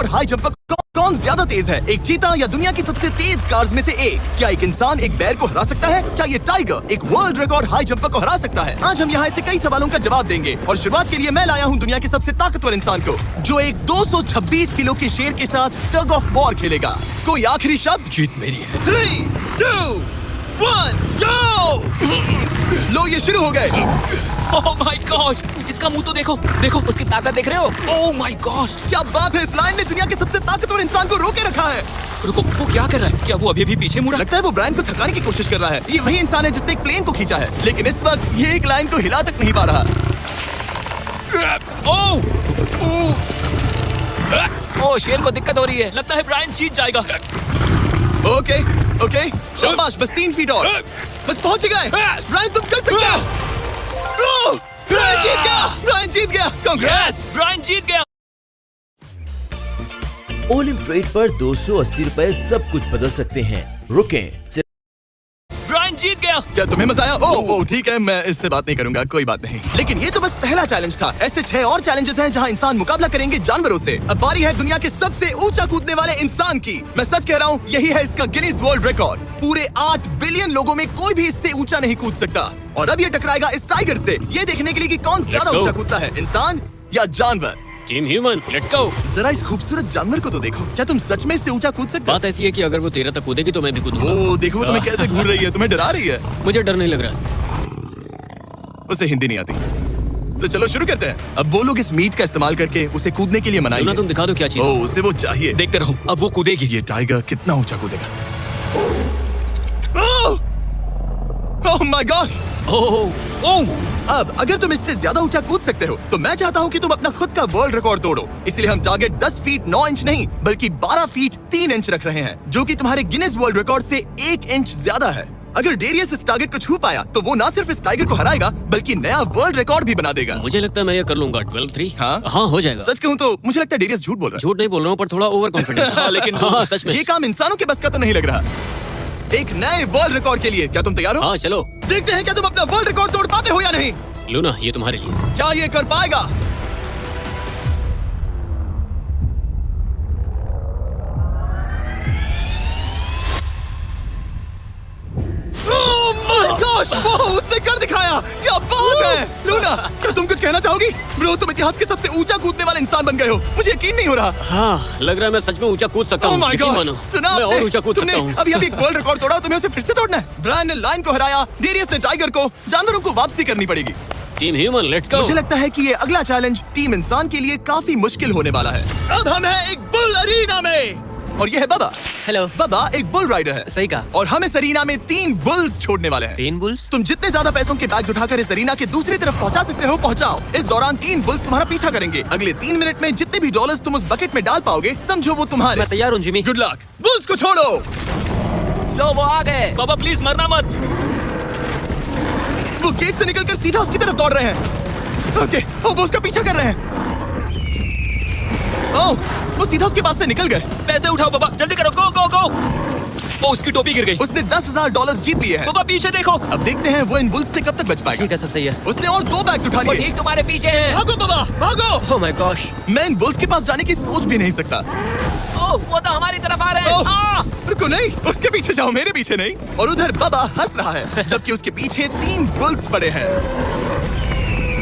और high jumper कौन ज्यादा तेज है, एक चीता या दुनिया की सबसे तेज कार्स में से एक? क्या एक इंसान एक बैर को हरा सकता है? क्या ये टाइगर एक वर्ल्ड रिकॉर्ड हाई जंपर को हरा सकता है? आज हम यहाँ ऐसे कई सवालों का जवाब देंगे और शुरुआत के लिए मैं लाया हूँ दुनिया के सबसे ताकतवर इंसान को, जो एक 226 किलो के शेर के साथ टग ऑफ वॉर खेलेगा। कोई आखिरी शब्द? जीत मेरी है। 3, 2, 1, go! लो ये शुरू हो गए। ओह माय गॉश, इसका मुंह तो देखो, देखो उसकी ताकत देख रहे हो? ओह माय गॉश, क्या बात है, इस लाइन ने दुनिया के सबसे ताकतवर इंसान को रोके रखा है। रुको, वो क्या कर रहा है? क्या वो अभी भी पीछे मुड़ा? लगता है वो ब्रायन को थकाने की कोशिश कर रहा है। ये वही इंसान है जिसने एक प्लेन को खींचा है, लेकिन इस वक्त ये एक लाइन को हिला तक नहीं पा रहा। ओह, शेर को दिक्कत हो रही है। लगता है ब्रायन जीत जाएगा। ओके, ओके, शाबाश, बस 3 फीट और, बस पहुंच गए। ब्रायन तुम कर सकते हो। ब्रायन जीत गया, ब्रायन जीत गया। कांग्रेस, ब्रायन जीत गया। ओलिम ट्रेड पर 280 रुपए सब कुछ बदल सकते हैं। रुकें, ब्रायन जीत गया। क्या तुम्हें मजा आया? ओह ठीक है, मैं इससे बात नहीं करूंगा, कोई बात नहीं। लेकिन ये तो बस पहला चैलेंज था। ऐसे 6 और चैलेंजेस हैं जहां इंसान मुकाबला करेंगे जानवरों से। अब बारी है दुनिया के सबसे ऊंचा कूदने वाले इंसान की। मैं सच कह रहा हूँ, यही है इसका गिनीज वर्ल्ड रिकॉर्ड। पूरे 8 बिलियन लोगों में कोई भी इससे ऊंचा नहीं कूद सकता। और अब ये टकराएगा इस टाइगर से, ये देखने के लिए कि कौन ज्यादा go. ऊंचा कूदता है, इंसान या जानवर। Team human, let's go. जरा इस खूबसूरत जानवर को तो देखो। क्या तुम सच में इससे ऊंचा कूद सकते हो? बात ऐसी है कि अगर वो 13 तक कूदेगी तो मैं भी कूदूंगा। ओह देखो वो तुम्हें कैसे घूर रही है, तुम्हें डरा रही है। मुझे डर नहीं लग रहा। उसे हिंदी नहीं आती, तो चलो शुरू करते हैं। अब वो लोग इस मीट का इस्तेमाल करके उसे कूदने के लिए मनाएंगे। तुम दिखा दो क्या चीज। ओह उसे वो चाहिए। देखते रहो, अब वो कूदेगी। ये टाइगर कितना ऊंचा कूदेगा। Oh my God. ओह, अब अगर तुम इससे ज्यादा ऊंचा कूद सकते हो तो मैं चाहता हूँ कि तुम अपना खुद का वर्ल्ड रिकॉर्ड तोड़ो। इसलिए हम टारगेट 10 फीट 9 इंच नहीं बल्कि 12 फीट 3 इंच रख रहे हैं, जो कि तुम्हारे गिनेस वर्ल्ड रिकॉर्ड से 1 इंच ज्यादा है। अगर डेरियस इस टारगेट को छू पाया तो वो ना सिर्फ इस टाइगर को हराएगा बल्कि नया वर्ल्ड रिकॉर्ड भी बना देगा। मुझे लगता है मैं ये कर लूंगा। 12-3। हाँ हो जाएगा। सच कहूँ तो मुझे लगता है डेरियस झूठ बोल रहा झूठ नहीं बोल रहा हूँ, पर थोड़ा ओवर कॉन्फिडेंस। लेकिन हाँ, सच में है। ये काम इंसानों के बस का तो नहीं लग रहा। एक नए वर्ल्ड रिकॉर्ड के लिए क्या तुम तैयार हो? हाँ चलो देखते हैं क्या तुम अपना वर्ल्ड रिकॉर्ड तोड़ पाते हो या नहीं। लूना, ये तुम्हारे लिए। क्या ये कर पाएगा? ओह माय गॉश, वो उसने कर दिखाया। क्या बात है लूना, क्या तुम कुछ कहना चाहोगी? ब्रो तुम इतिहास के सबसे ऊंचा कूदने वाले इंसान बन गए हो। मुझे यकीन नहीं हो रहा। हाँ, लग रहा है मैं सच में ऊंचा कूद सकता हूँ। Oh my यकीन gosh, मानो, सुना मैं आपने? और ऊंचा कूद तुमने सकता हूँ। अभी एक वर्ल्ड रिकॉर्ड तोड़ा, तुम्हें उसे फिर से तोड़ना है। ब्रायन ने लायन को हराया, डेरियस ने टाइगर को, जानवरों को वापसी करनी पड़ेगी। Team human, let's go. मुझे लगता है कि ये अगला चैलेंज टीम इंसान के लिए काफी मुश्किल होने वाला है। अब हम हैं एक बुल अरीना में और ये है बाबा। हेलो। बाबा एक बुल राइडर है। सही कहा। और हम इस अरीना में 3 बुल्स छोड़ने वाले हैं। 3 बुल्स? तुम जितने ज्यादा पैसों के बैग्स उठाकर इस अरीना के दूसरी तरफ पहुंचा सकते हो पहुंचाओ। इस दौरान 3 बुल्स तुम्हारा पीछा करेंगे। अगले 3 मिनट में जितने भी डॉलर्स तुम उस बकेट में डाल पाओगे समझो वो तुम्हारे। मैं तैयार हूँ जिमी। Good luck. बुल्स को छोड़ो। लो वो आ गए। बाबा प्लीज मरना मत। वो गेट से निकलकर सीधा उसकी तरफ दौड़ रहे हैं। ओके, वो उसका पीछा कर रहे हैं। ओह, वो सीधा उसके पास से निकल गए। पैसे उठाओ बाबा, जल्दी करो, गो गो गो। ओ, उसकी टोपी गिर गई। उसने 10,000 डॉलर्स जीत लिए हैं। बाबा पीछे देखो। अब देखते हैं वो इन बुल्स से कब तक बच पाएगा। ठीक है, सब सही है। उसने और 2 बैग्स उठा वो लिए। ठीक तुम्हारे पीछे है। भागो बाबा, भागो। Oh my gosh. मैं इन बुल्स के पास जाने की सोच भी नहीं सकता। ओह, वो तो हमारी तरफ आ रहे हैं। ओह, रुको नहीं, उसके पीछे जाओ, मेरे पीछे नहीं। और उधर बाबा हंस रहा है जबकि उसके पीछे 3 बुल्स पड़े हैं।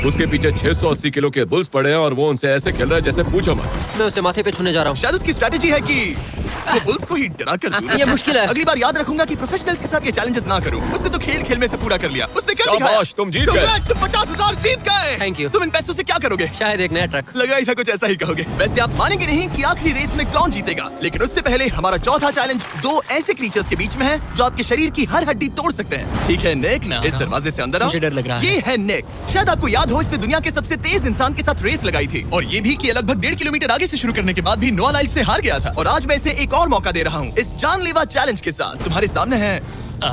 उसके पीछे 680 किलो के बुल्स पड़े हैं और वो उनसे ऐसे खेल रहा है जैसे पूछो मत। मैं उसे माथे पे छूने जा रहा हूँ। शायद उसकी स्ट्रेटेजी है कि वो बुल्स को ही डरा कर दूं। ये मुश्किल है। अगली बार याद रखूंगा कि प्रोफेशनल्स के साथ ये चैलेंजेस ना करूं। उसने तो खेल खेल में से पूरा कर लिया। उसने कर दिखाया। शाबाश, तुम जीत गए। Congrats, तुम 50,000 जीत गए। Thank you। तुम इन पैसों से क्या करोगे? शायद एक नया ट्रक। लगा ही था कुछ ऐसा ही कहोगे। वैसे आप मानेंगे नहीं कि आखिरी रेस में कौन जीतेगा, लेकिन उससे पहले हमारा चौथा चैलेंज 2 ऐसे क्रीचर्स के बीच में है जो आपके शरीर की हर हड्डी तोड़ सकते हैं। ठीक है निक, मैं आ इस रहा हूं। दरवाजे से अंदर आओ। मुझे डर लग रहा है। ये है निक। शायद आपको याद हो, इसने दुनिया के सबसे तेज इंसान के साथ रेस लगाई थी और ये भी कि लगभग 1.5 किलोमीटर आगे से शुरू करने के बाद भी नोआ लाइल से हार गया था। और आज मैं इसे एक और मौका दे रहा हूँ इस जानलेवा चैलेंज के साथ। तुम्हारे सामने है।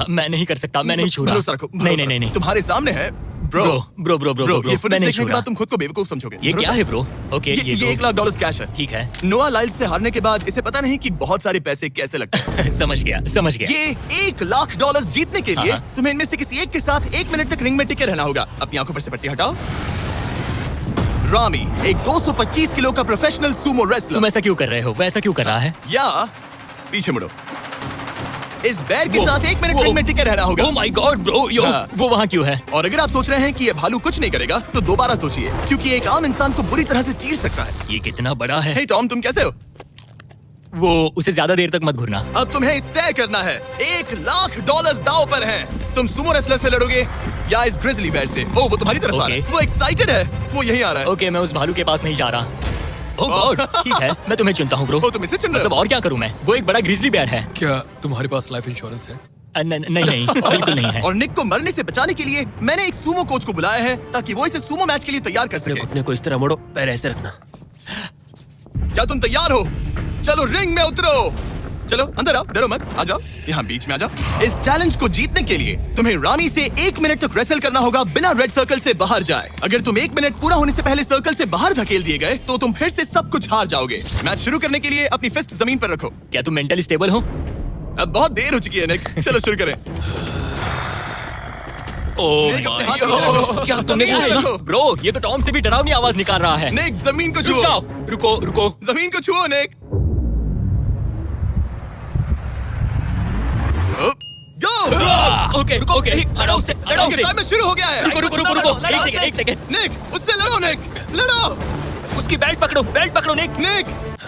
मैं नहीं कर सकता, मैं नहीं छू रहा। भरोसा रखो, नहीं नहीं नहीं। तुम्हारे सामने है bro. Bro bro bro bro ये फुटेज मैं नहीं देखने छू के रहा। बाद तुम खुद को बेवकूफ समझोगे। ये क्या है ब्रो? ओके, ये तो- $1 लाख कैश है। ठीक है। नोआ लाइल से हारने के बाद इसे पता नहीं कि बहुत सारे पैसे कैसे लगते हैं। समझ गया, समझ गया। ये $1 लाख जीतने के लिए हाँ। तुम्हें इनमें से किसी एक के साथ 1 मिनट तक रिंग में टिके रहना होगा। अपनी आंखों पर से पट्टी हटाओ। रामी, एक 225 किलो का प्रोफेशनल सूमो रेसलर। तुम ऐसा क्यों कर रहे हो? वो ऐसा क्यों कर रहा है? या पीछे मुड़ो। इस बैर के साथ 1 मिनट रिंग में टिके रहना होगा। ओह माय गॉड ब्रो, यो हाँ। वो वहाँ क्यों है? और अगर आप सोच रहे हैं कि ये भालू कुछ नहीं करेगा, तो दोबारा सोचिए, क्योंकि एक आम इंसान को बुरी तरह से चीर सकता है। ये कितना बड़ा है? हे टॉम, तुम कैसे हो? वो उसे ज्यादा देर तक मत घूरना। अब तुम्हें तय करना है। $1,00,000 दांव पर हैं। तुम सुमो रेसलर से लड़ोगे या इस ग्रिजली बेयर से? वो तुम्हारी तरफ आ रहा है। Okay. वो एक्साइटेड है, वो यहीं आ रहा है। ओके, मैं उस भालू के पास नहीं जा रहा। ओह गॉड, ठीक है, मैं तुम्हें चुनता हूँ ब्रो। ओ, तुम इसे चुन रहे हो? मतलब और क्या करूँ मैं? वो एक बड़ा ग्रिजली बेयर है। क्या तुम्हारे पास लाइफ इंश्योरेंस है? नहीं, बिल्कुल नहीं है। और निक को मरने से बचाने के लिए मैंने एक सूमो कोच को बुलाया है, ताकि वो इसे सूमो मैच के लिए तैयार कर सके। घुटने को इस तरह मोड़ो, पैर ऐसे रखना। क्या तुम तैयार हो? चलो रिंग में उतरो। चलो अंदर आओ, डरो मत, आ जाओ, यहाँ बीच में आ जाओ। इस चैलेंज को जीतने के लिए तुम्हें रामी से 1 मिनट तक रेसल करना होगा बिना रेड सर्कल से बाहर जाए। अगर तुम 1 मिनट पूरा होने से पहले सर्कल से बाहर धकेल दिए गए, तो तुम फिर से सब कुछ हार जाओगे। मैच शुरू करने के लिए अपनी फिस्ट जमीन पर रखो। क्या तुम मेंटली स्टेबल हो? अब बहुत देर हो चुकी है निक, चलो शुरू करें। ओह निक, अपने माय हाथ नीचे रखो। गॉड, क्या तुमने जमीन देखा? रखो। ब्रो, ये तो टॉम से भी डरावनी आवाज निकाल रहा है। निक, जमीन को रुक छुओ। जाओ, रुको। जमीन को छुओ निक। गो। ओके, लड़ो उससे। टाइमर शुरू हो गया है। रुको, एक सेकंड। निक, उससे लड़ो निक, लड़ो। उसकी बेल्ट पकड़ो निक। निक,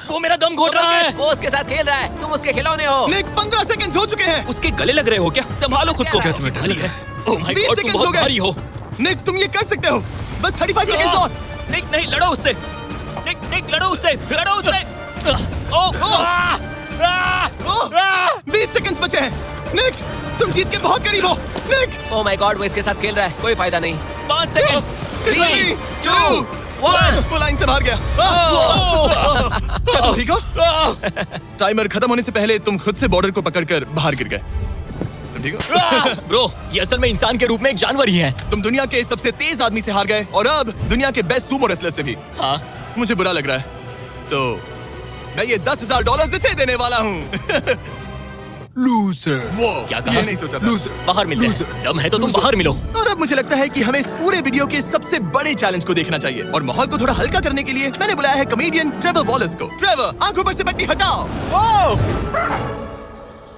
वो मेरा दम घोट रहा है। वो उसके साथ खेल रहा है, तुम उसके खिलौने हो। निक, 15 सेकंड्स हो चुके हैं। उसके गले लग रहे हो क्या? संभालो खुद को। क्या तुम्हें डर लग रहा है? ओह माय 20 गॉड, तुम सेकंड्स हो बहुत गए। भारी हो। निक, तुम ये कर सकते हो। बस 35 सेकंड्स और। निक नहीं, लड़ो उससे। निक लड़ो उससे। ओह 20 सेकंड्स बचे हैं। निक, तुम जीत के बहुत करीब हो। निक, ओह माय गॉड, वो इसके साथ खेल रहा है, कोई फायदा नहीं। 5 सेकंड्स। 3, 2, 1। वो लाइन से बाहर गया। क्या तुम ठीक हो? टाइमर खत्म होने से पहले तुम खुद से बॉर्डर को पकड़कर बाहर गिर गए। तुम ठीक हो? ब्रो, ये असल में इंसान के रूप में एक जानवर ही है। तुम दुनिया के सबसे तेज आदमी से हार गए, और अब दुनिया के बेस्ट सूमो रेसलर से भी। हाँ, मुझे बुरा लग रहा है, तो मैं ये $10,000 इसे देने वाला हूँ। लूजर। वो क्या कहा? ये नहीं सोचा था। बाहर मिलते हैं। दम है तो तुम बाहर मिलो। और अब मुझे लगता है कि हमें इस पूरे वीडियो के सबसे बड़े चैलेंज को देखना चाहिए, और माहौल को थोड़ा हल्का करने के लिए मैंने बुलाया है कमेडियन ट्रेवर वॉलस को। ट्रेवर, आंखों पर से पट्टी हटाओ। ओह!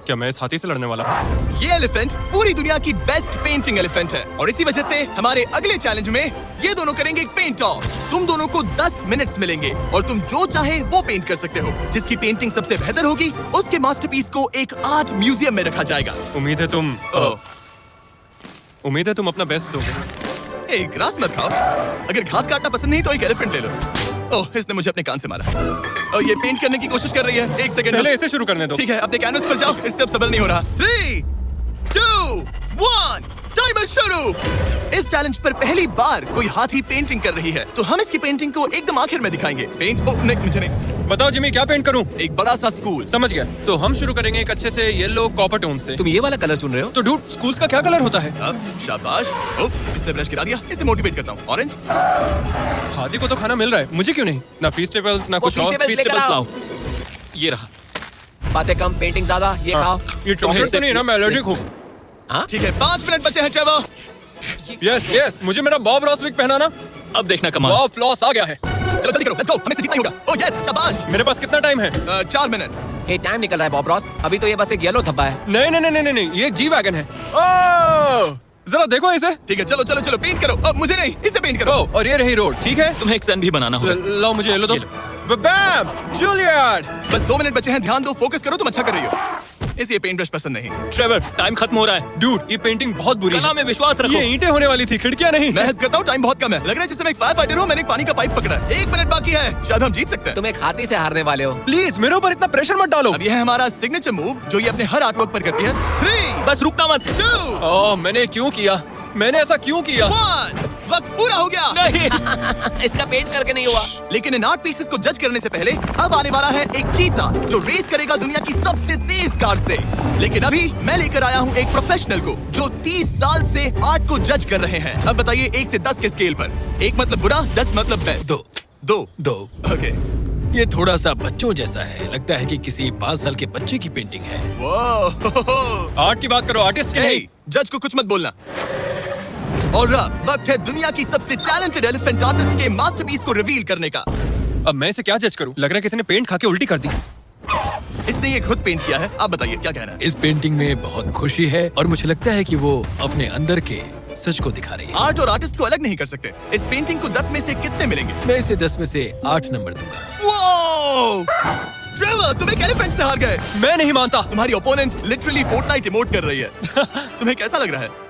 क्या मैं इस हाथी से लड़ने वाला हूँ? ये एलिफेंट पूरी दुनिया की बेस्ट पेंटिंग एलिफेंट है, और इसी वजह से हमारे अगले चैलेंज में ये दोनों करेंगे एक पेंट ऑफ। तुम दोनों को 10 मिनट्स मिलेंगे, और तुम जो चाहे वो पेंट कर सकते हो। जिसकी पेंटिंग सबसे बेहतर होगी, उसके मास्टरपीस को एक आर्ट म्यूजियम में रखा जाएगा। उम्मीद है तुम अपना बेस्ट दोगे। ग्रास मत खाओ। अगर घास काटना पसंद नहीं तो एक एलिफेंट ले लो। ओह, इसने मुझे अपने कान से मारा। और ये पेंट करने की कोशिश कर रही है। 1 सेकंड। पहले इसे शुरू करने दो। ठीक है, अपने कैनवस पर जाओ। इससे अब सब्र नहीं हो रहा। 3, 2, 1, टाइमर शुरू। इस चैलेंज पर पहली बार कोई हाथी पेंटिंग कर रही है, तो हम इसकी पेंटिंग को एकदम आखिर में दिखाएंगे। पेंट नहीं, मुझे नहीं। बताओ जिमी, क्या पेंट करूं? एक बड़ा सा स्कूल। समझ गया। तो हम शुरू करेंगे एक अच्छे से येलो कॉपर टोन से। तुम ये वाला कलर चुन रहे हो? तो डूड, स्कूल्स का क्या कलर होता है? अब शाबाश। ओह, इसने ब्रश गिरा दिया। इसे मोटिवेट करता हूँ। ऑरेंज। हाथी को तो खाना मिल रहा है, मुझे क्यों नहीं? ना फीस्टेबल्स ना कुछ और। feastables लेकर Feastables आओ। लाओ। ये रहा। बातें कम, पेंटिंग ज्यादा, ये खाओ। ये चॉकलेट तो नहीं ना? मैं एलर्जिक हूँ। ठीक है, 5 मिनट बचे हैं ट्रेवर। यस, मुझे मेरा बॉब रॉसविक पहनाना। अब देखना कमाल। बॉब फ्लॉस आ गया है। चलो जल्दी करो, लेट्स गो। हमें से जितना ही होगा। ओह यस, शाबाश। मेरे पास कितना टाइम है? 4 मिनट। ये टाइम निकल रहा है बॉब रॉस, अभी तो ये बस एक येलो धब्बा है। नहीं, ये एक जी वैगन है। ओह, जरा देखो इसे। ठीक है, चलो पेंट करो। अब मुझे नहीं, इसे पेंट करो। ओह, और ये रही रोड, ठीक है? तुम्हें एक सन भी बनाना होगा। लाओ मुझे येलो दो। बैम, जूलियट। बस 2 मिनट बचे हैं, ध्यान दो, फोकस करो, तुम अच्छा कर रही हो। इसे ये पेंट ब्रश पसंद नहीं। ट्रेवर, टाइम खत्म हो रहा है। डूड, ये पेंटिंग बहुत बुरी कला है। में विश्वास रखो। ये ईंटें होने वाली थी, खिड़कियां नहीं। मैं हेल्प करता हूँ, टाइम बहुत कम है। लग रहा है जैसे मैं एक फायर फाइटर हूँ, मैंने एक पानी का पाइप पकड़ा है। 1 मिनट बाकी है, शायद हम जीत सकते हैं। तुम एक हाथी से हारने वाले हो। प्लीज मेरे ऊपर इतना प्रेशर मत डालो। अब ये है हमारा सिग्नेचर मूव, जो ये अपने हर आर्टवर्क पर करती है। 3, बस रुकना मत। 2, ओह, मैंने क्यों किया? मैंने ऐसा क्यों किया? 1। वक्त पूरा हो गया। नहीं। इसका पेंट करके नहीं हुआ। लेकिन इन आर्ट पीसेस को जज करने से पहले अब आने वाला है एक चीता, जो रेस करेगा दुनिया की सबसे तेज कार से। लेकिन अभी मैं लेकर आया हूँ एक प्रोफेशनल को, जो 30 साल से आर्ट को जज कर रहे हैं। अब बताइए 1 से 10 के स्केल पर। 1 मतलब बुरा, 10 मतलब बेस्ट। 2। ओके। ये थोड़ा सा बच्चों जैसा है, लगता है कि किसी 5 साल के बच्चे की पेंटिंग है। वाह। आर्ट की बात करो, आर्टिस्ट की नहीं। जज को कुछ मत बोलना। और अब वक्त है दुनिया की सबसे टैलेंटेड एलिफेंट आर्टिस्ट के मास्टरपीस को रिवील करने का। अब मैं इसे क्या जज करूं? लग रहा है किसी ने पेंट खा के उल्टी कर दी। इसने ये खुद पेंट किया है। आप बताइए क्या कहना है? इस पेंटिंग में बहुत खुशी है और मुझे लगता है कि वो अपने अंदर के सच को दिखा रही है। आर्ट और आर्टिस्ट को अलग नहीं कर सकते। इस पेंटिंग को 10 में से कितने मिलेंगे? मैं इसे 10 में से 8 नंबर दूंगा। वो ट्रेवर, तुम एक एलिफेंट से हार गए। मैं नहीं मानता। तुम्हारी ओपोनेंट लिटरली फोर्टनाइट इमोट कर रही है। तुम्हें कैसा लग रहा है?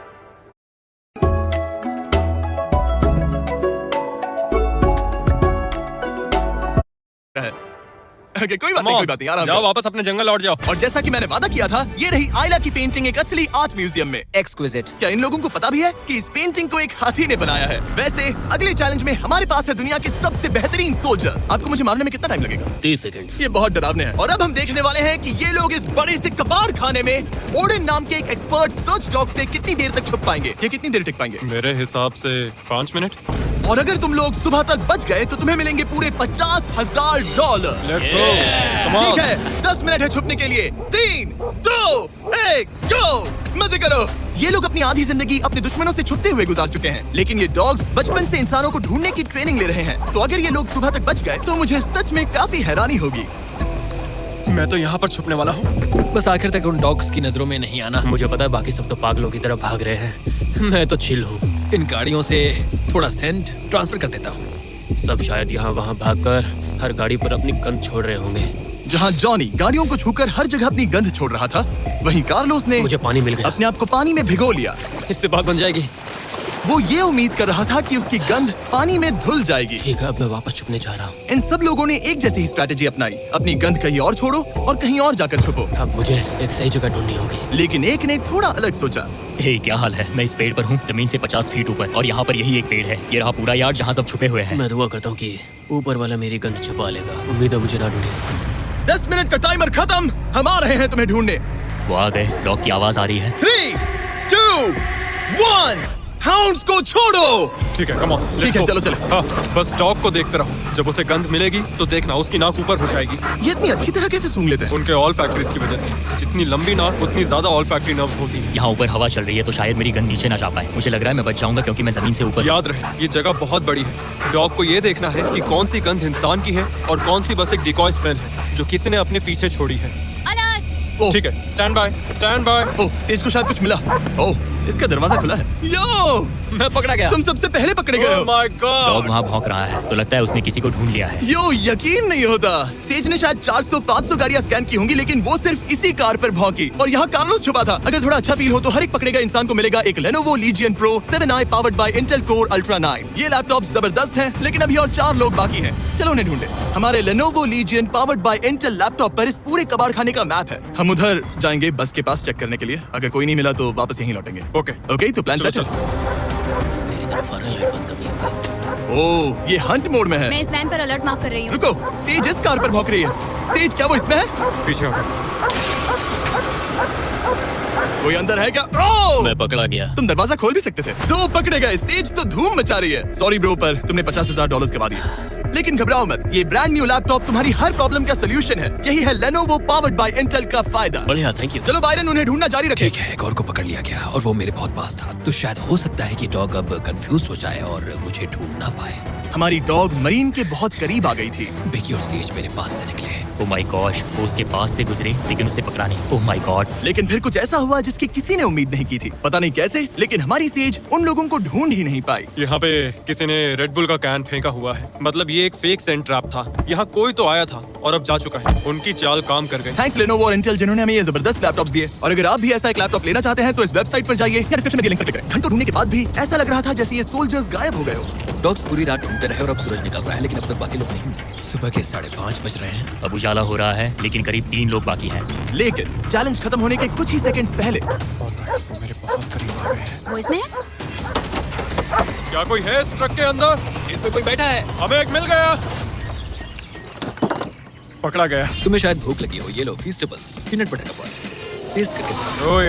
Okay, कोई बात नहीं, आराम जाओ करो। वापस अपने जंगल लौट जाओ। और जैसा कि मैंने वादा किया था, ये रही आयला की पेंटिंग एक असली आर्ट म्यूजियम में। एक्सक्विजिट। क्या इन लोगों को पता भी है कि इस पेंटिंग को एक हाथी ने बनाया है? वैसे अगले चैलेंज में हमारे पास है दुनिया के सबसे बेहतरीन सोल्जर्स। आपको मुझे मारने में कितना टाइम लगेगा? 30 सेकंड। ये बहुत डरावने हैं। और अब हम देखने वाले हैं कि ये लोग इस बड़े से कबाड़ खाने में ओडिन नाम के एक एक्सपर्ट सर्च डॉग से कितनी देर तक छुप पाएंगे। ये कितनी देर टिक पाएंगे? मेरे हिसाब से 5 मिनट। और अगर तुम लोग सुबह तक बच गए तो तुम्हें मिलेंगे पूरे $50,000। Let's go. ठीक है, 10 मिनट है छुपने के लिए। 3, 2, 1, गो! मजे करो। ये लोग अपनी आधी जिंदगी अपने दुश्मनों से छुपते हुए गुजार चुके हैं, लेकिन ये डॉग्स बचपन से इंसानों को ढूंढने की ट्रेनिंग ले रहे हैं। तो अगर ये लोग सुबह तक बच गए तो मुझे सच में काफी हैरानी होगी। मैं तो यहाँ पर छुपने वाला हूँ। बस आखिर तक उन डॉग्स की नजरों में नहीं आना। मुझे पता है बाकी सब तो पागलों की तरह भाग रहे हैं। मैं तो चिल हूँ। इन गाड़ियों से थोड़ा सेंट ट्रांसफर कर देता हूँ। सब शायद यहाँ वहाँ भागकर हर गाड़ी पर अपनी गंध छोड़ रहे होंगे। जहाँ जॉनी गाड़ियों को छूकर हर जगह अपनी गंध छोड़ रहा था, वहीं कार्लोस ने मुझे पानी मिल गया। अपने आप को पानी में भिगो लिया। इससे बात बन जाएगी। वो ये उम्मीद कर रहा था कि उसकी गंध पानी में धुल जाएगी। ठीक है, अब मैं वापस छुपने जा रहा हूँ। इन सब लोगों ने एक जैसी ही स्ट्रैटेजी अपनाई। अपनी गंध कहीं और छोड़ो और कहीं और जाकर छुपो। अब मुझे एक सही जगह ढूंढनी होगी। लेकिन एक ने थोड़ा अलग सोचा। हे, क्या हाल है? मैं इस पेड़ पर हूँ, जमीन से 50 फीट ऊपर, और यहाँ पर यही एक पेड़ है। ये रहा पूरा यार्ड जहाँ सब छुपे हुए हैं। मैं दुआ करता हूँ कि ऊपर वाला मेरी गंध छुपा लेगा। उम्मीद है मुझे ना ढूंढे। 10 मिनट का टाइमर खत्म। हम आ रहे हैं तुम्हें ढूंढने। वो आ गए। डॉग की आवाज आ रही है। 3, 2, 1, हाउंड्स को छोड़ो। ठीक है, कम ऑन। ठीक है, चलो चले। हाँ, बस डॉग को देखते रहो। जब उसे गंध मिलेगी तो देखना उसकी नाक ऊपर हो जाएगी। ये इतनी अच्छी तरह कैसे सूंघ लेते हैं? उनके ऑल फैक्ट्रीज की वजह से। जितनी लंबी नाक उतनी ज्यादा ऑल फैक्ट्री नर्व्स होती हैं। यहाँ ऊपर हवा चल रही है तो शायद मेरी गंध नीचे ना जा पाए। मुझे लग रहा है मैं बच जाऊंगा क्योंकि मैं जमीन से ऊपर। याद रहे, ये जगह बहुत बड़ी है। डॉग को ये देखना है कि कौन सी गंध इंसान की है और कौन सी बस एक डिकॉय स्मेल है जो किसी ने अपने पीछे छोड़ी है। ओह, ठीक है, stand by, stand by. Oh, says को शायद कुछ मिला। ओह, इसका दरवाजा खुला है। यो, मैं पकड़ा गया। तुम सबसे पहले पकड़े गए ओह हो। My dog God. वहाँ भौंक रहा है तो लगता है उसने किसी को ढूंढ लिया है। यो, यकीन नहीं होता। सेज ने शायद 400-500 गाड़ियां स्कैन की होंगी, लेकिन वो सिर्फ इसी कार पर भौंकी। और यहाँ कार्लोस छुपा था। अगर थोड़ा अच्छा फील हो तो हर एक पकड़े गए इंसान को मिलेगा एक Lenovo Legion Pro 7i powered by Intel Core Ultra 9। ये लैपटॉप जबरदस्त है, लेकिन अभी और 4 लोग बाकी हैं। चलो उन्हें ढूंढे। हमारे Lenovo Legion powered by Intel laptop पर इस पूरे कबाड़ खाने का मैप है। हम उधर जाएंगे बस के पास चेक करने के लिए। अगर कोई नहीं मिला तो वापस यहीं लौटेंगे। ओके, ओके, तो प्लान सेट है। मेरी तरफ आ रहा है, लाइट बंद करनी होगी। ओह, ये हंट मोड में है। मैं इस वैन पर अलर्ट मार्क कर रही हूँ। रुको, सेज इस कार पर भौंक रही है। सेज, क्या वो इसमें है? पीछे हो गए। कोई अंदर है क्या? ओह! मैं पकड़ा गया। तुम दरवाजा खोल भी सकते थे। 2 पकड़े गए। सेज तो धूम मचा रही है। सॉरी ब्रो, पर तुमने $50,000 कमा दिए। लेकिन घबराओ मत, ये ब्रांड न्यू लैपटॉप तुम्हारी हर प्रॉब्लम का सोल्यूशन है। यही है Lenovo powered by Intel का फायदा। बढ़िया, थैंक यू। चलो बायरन, उन्हें ढूंढना जारी रखें। ठीक है, एक और को पकड़ लिया गया और वो मेरे बहुत पास था। तो शायद हो सकता है कि डॉग अब कंफ्यूज हो जाए और मुझे ढूंढ ना पाए। हमारी डॉग मरीन के बहुत करीब आ गई थी। बेकी और सेज मेरे पास से निकले। ओह माय गॉश, वो उसके पास से गुजरे लेकिन उसे पकड़ा नहीं। Oh my God. लेकिन फिर कुछ ऐसा हुआ जिसकी किसी ने उम्मीद नहीं की थी। पता नहीं कैसे, लेकिन हमारी सेज उन लोगों को ढूंढ ही नहीं पाई। यहाँ पे किसी ने रेड बुल का कैन फेंका हुआ है। मतलब ये एक फेक सेंट ट्रैप था। यहाँ कोई तो आया था और अब जा चुका है। उनकी चाल काम कर गई। थैंक्स Lenovo और Intel जिन्होंने हमें ये जबरदस्त लैपटॉप्स दिए। और अगर आप भी ऐसा एक लैपटॉप लेना चाहते हैं तो इस वेबसाइट पर जाइए या डिस्क्रिप्शन में लिंक पर क्लिक करें। घंटों ढूंढने के बाद भी ऐसा लग रहा था जैसे ये सोल्जर्स गायब हो गए हो। डॉग्स पूरी रात ढूंढते रहे और अब सूरज निकल रहा है, लेकिन अब तक बाकी लोग नहीं मिले। सुबह के 5:30 बज रहे हैं। अब उजाला हो रहा है लेकिन करीब 3 लोग बाकी हैं। लेकिन चैलेंज खत्म होने के कुछ ही सेकंड्स पहले वो मेरे बहुत करीब आ गए हैं। वो इसमें है? क्या कोई है इस ट्रक के अंदर? इसमें कोई बैठा है। हमें एक मिल गया। पकड़ा गया। तुम्हें शायद भूख लगी हो। ये लो फीस्टेबल्स, पीनट बटर का बॉल। टेस्ट करके देखो। ओह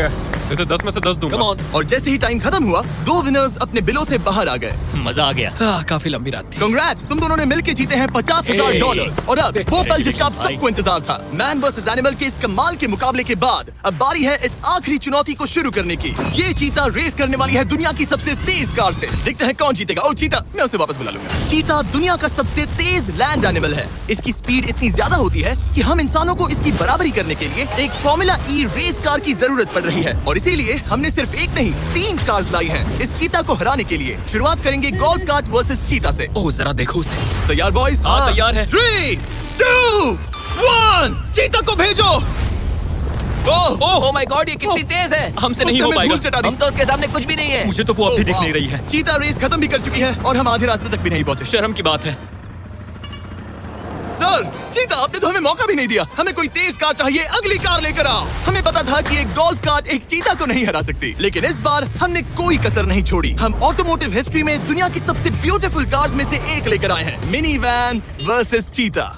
इसे 10 में से 10 दूंगा। Come on. और जैसे ही टाइम खत्म हुआ, 2 विनर्स अपने बिलों से बाहर आ गए। मजा आ गया। काफी लंबी रात थी। कांग्रेट्स, तुम दोनों ने मिलके जीते हैं $50,000। और अब वो पल जिसका आप सबको इंतजार था, मैन वर्सेस एनिमल के इस कमाल के मुकाबले के बाद अब बारी है इस आखिरी चुनौती को शुरू करने की। ये चीता रेस करने वाली है दुनिया की सबसे तेज कार से। देखते हैं कौन जीतेगा। ओ चीता, मैं उसे वापस बुला लूंगा। चीता दुनिया का सबसे तेज लैंड एनिमल है। इसकी स्पीड इतनी ज्यादा होती है कि हम इंसानों को इसकी बराबरी करने के लिए एक फॉर्मूला ई रेस कार की जरूरत पड़ रही है। और इसीलिए हमने सिर्फ एक नहीं 3 कार्स लाई हैं इस चीता को हराने के लिए। शुरुआत करेंगे गोल्फ कार्ट वर्सेस चीता से। ओह जरा देखो उसे। तैयार बॉयज? हाँ, तैयार है। 3, 2, 1, चीता को भेजो। ओह माय गॉड, ये कितनी तेज है। हमसे नहीं उसने हो हमें पाएगा। धूल चटा दी। हम तो उसके सामने कुछ भी नहीं है। मुझे तो वो अब भी दिख नहीं रही है। चीता रेस खत्म भी कर चुकी है और हम आधे रास्ते तक भी नहीं पहुंचे। शर्म की बात है। सर, चीता, आपने तो हमें मौका भी नहीं दिया। हमें कोई तेज कार चाहिए, अगली कार लेकर आओ। हमें पता था कि एक गोल्फ कार्ट एक चीता को नहीं हरा सकती, लेकिन इस बार हमने कोई कसर नहीं छोड़ी। हम ऑटोमोटिव हिस्ट्री में दुनिया की सबसे ब्यूटीफुल कार्स में से एक लेकर आए हैं, मिनी वैन वर्सेस चीता।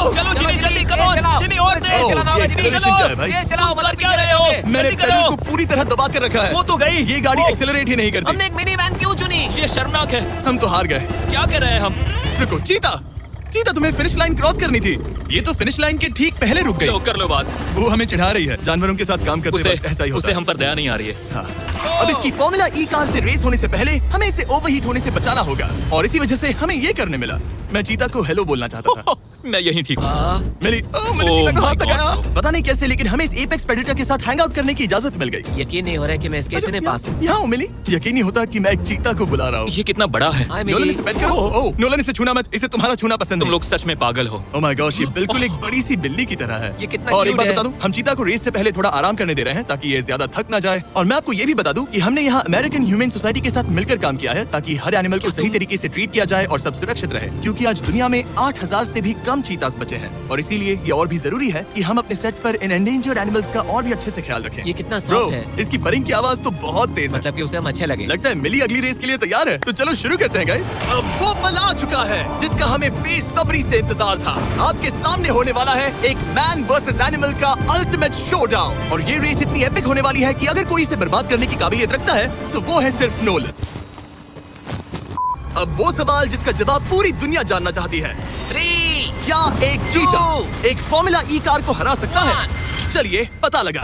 चलो जिमी जल्दी, कम ऑन जिमी, और तेज ओह, चलाना होगा ये जिमी। acceleration क्या है भाई? तेज चलाओ, कर मतलब क्या रहे हो? मैंने जल्दी पेडल करो। को पूरी तरह दबा कर रखा है। वो तो गई। ये गाड़ी एक्सेलरेट ही नहीं करती। हमने एक मिनी वैन क्यों चुनी? ये शर्मनाक है। हम तो हार गए। क्या कर रहे हैं हम? रुको, चीता, तुम्हें फिनिश लाइन क्रॉस करनी थी। ये तो फिनिश लाइन के ठीक पहले रुक तो गई। कर लो बात। वो हमें चिढ़ा रही है। जानवरों के साथ काम करते उसे वक्त ऐसा ही होता उसे है। हम पर दया नहीं आ रही है। हाँ। अब इसकी फॉर्मूला ई कार से रेस होने से पहले हमें इसे ओवरहीट होने से बचाना होगा और इसी वजह से हमें ये करने मिला। मैं चीता को हेलो बोलना चाहता था। मैं यहीं ठीक हूँ। मैंने Oh चीता को my हाथ God. लगाया। पता नहीं कैसे, लेकिन हमें इस एपेक्स प्रेडेटर के साथ हैंग आउट करने की इजाजत मिल गई। यकीन नहीं हो रहा है कि मैं इसके इतने पास हूँ। यहाँ मिली। यकीन नहीं होता कि मैं एक चीता को बुला रहा हूँ। ये कितना बड़ा है। हाय नोलन, मिली। इसे पेट करो। ओह, नोलन, इसे छूना मत। इसे तुम्हारा छूना पसंद तुम नहीं। लोग सच में पागल हो। ओह माय गॉश, ये बिल्कुल एक बड़ी सी बिल्ली की तरह है। ये कितना और एक cute बात है। बता दूं, हम चीता को रेस से पहले थोड़ा आराम करने दे रहे हैं ताकि ये ज्यादा थक ना जाए। और मैं आपको ये भी बता दूं कि हमने यहाँ अमेरिकन ह्यूमन सोसाइटी के साथ मिलकर काम किया है ताकि हर एनिमल को सही तरीके से ट्रीट किया जाए और सब सुरक्षित रहे, क्योंकि आज दुनिया में 8000 से भी कम चीतास बचे हैं। और इसीलिए ये और भी जरूरी है कि हम अपने सेट्स पर इन एंडेंजर्ड एनिमल्स का और भी अच्छे से ख्याल रखें। ये कितना Bro, सॉफ्ट है। इसकी परिंग की आवाज तो बहुत तेज है। मतलब कि उसे हम अच्छे लगे। लगता है मिली अगली रेस के लिए तैयार है। तो चलो शुरू करते हैं गाइस। अब वो पल आ चुका है जिसका हमें बेसब्री से इंतजार था। आपके सामने होने वाला है एक मैन वर्सेस एनिमल का अल्टीमेट शोडाउन। और ये रेस इतनी एपिक होने वाली है कि अगर कोई इसे बर्बाद करने की काबिलियत रखता है तो वो है सिर्फ नोलन। अब वो सवाल जिसका जवाब पूरी दुनिया जानना चाहती है, 3, क्या एक चीता 2, एक फॉर्मूला ई कार को हरा सकता है? चलिए पता लगा।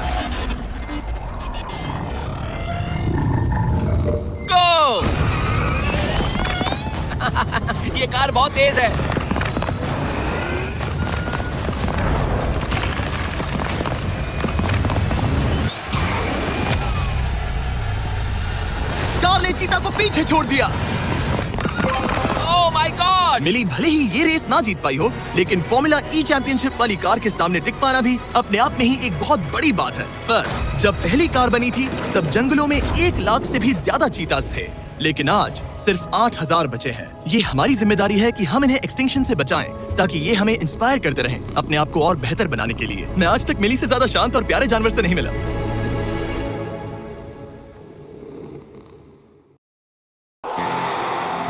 गो। ये कार बहुत तेज है। कार ने चीता को पीछे छोड़ दिया। Oh my God. मिली भले ही ये रेस ना जीत पाई हो, लेकिन फॉर्मूला ई चैंपियनशिप वाली कार के सामने टिक पाना भी अपने आप में ही एक बहुत बड़ी बात है। पर जब पहली कार बनी थी तब जंगलों में 1 लाख से भी ज्यादा चीतास थे, लेकिन आज सिर्फ 8000 बचे हैं। ये हमारी जिम्मेदारी है कि हम इन्हें एक्सटिंक्शन से बचाएं ताकि ये हमें इंस्पायर करते रहें अपने आप को और बेहतर बनाने के लिए। मैं आज तक मिली से ज्यादा शांत और प्यारे जानवर से नहीं मिला।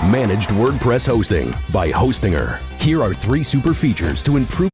Managed WordPress hosting by Hostinger. Here are 3 super features to improve